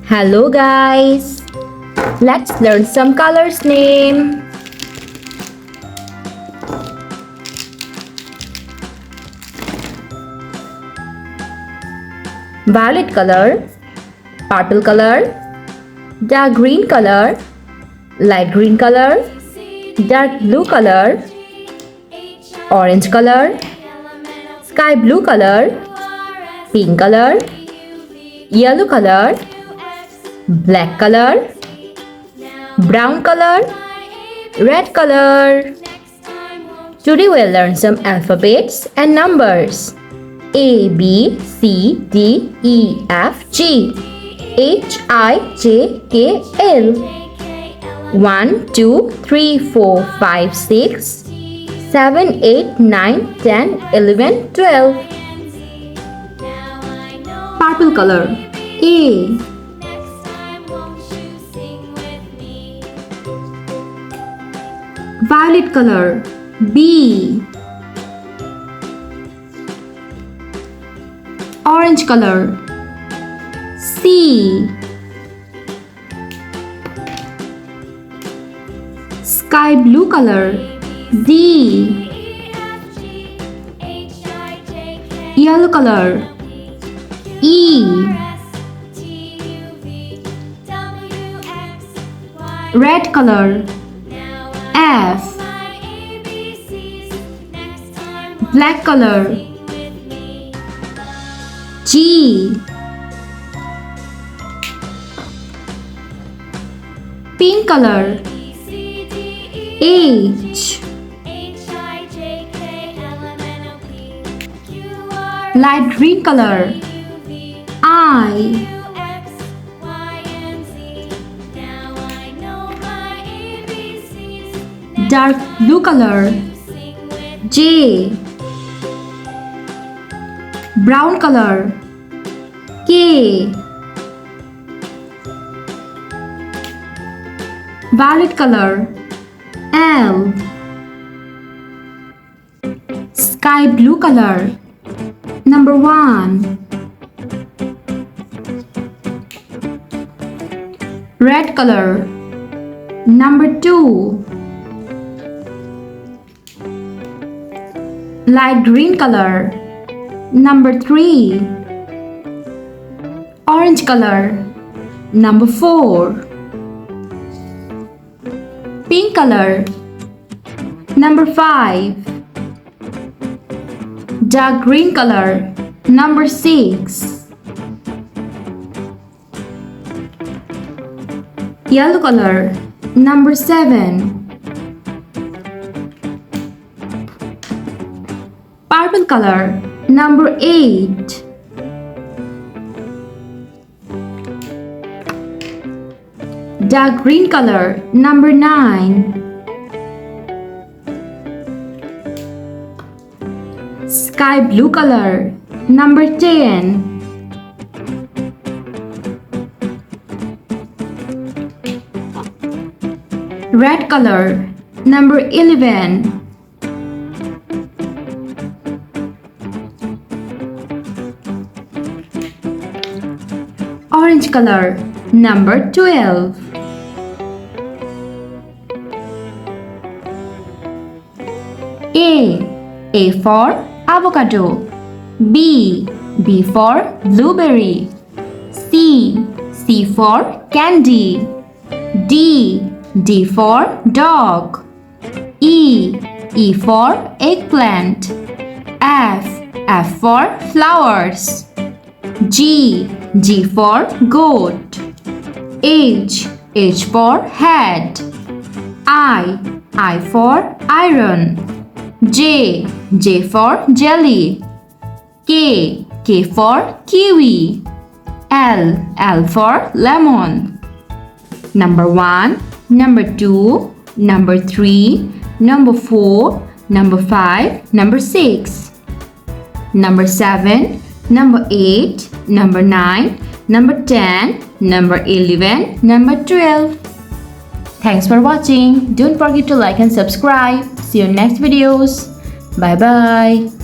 Hello guys! Let's learn some colors name. Violet color, purple color, dark green color, light green color, dark blue color, orange color, sky blue color, pink color, yellow color, black color, brown color, red color. Today we'll learn some alphabets and numbers. A, B, C, D, E, F, G, H, I, J, K, L. 1, 2, 3, 4, 5, 6, 7, 8, 9, 10, 11, 12. Purple color. A. Violet color. B. Orange color. C. Sky blue color. D. Yellow color. E. Red color. F. Black color. G. Pink color. H. Light green color. I. Dark blue color. J. Brown color. K. Violet color. L. Sky blue color. Number 1. Red color. Number 2. Light green color. Number 3. Orange color. Number 4. Pink color. Number 5. Dark green color. Number 6. Yellow color. Number 7. Purple color. Number 8. Dark green color. Number 9. Sky blue color. Number 10. Red color. Number 11. Orange color. Number 12. A for avocado. B for blueberry. C for candy. D for dog. E for eggplant. F for flowers. G for goat. H for head. I for iron. J for jelly. K for kiwi. L for lemon. Number 1, number 2, number 3, number 4, number 5, number 6, number 7, number 8, number 9, number 10, number 11, number 12. Thanks for watching. Don't forget to like and subscribe. See you in next videos. Bye bye.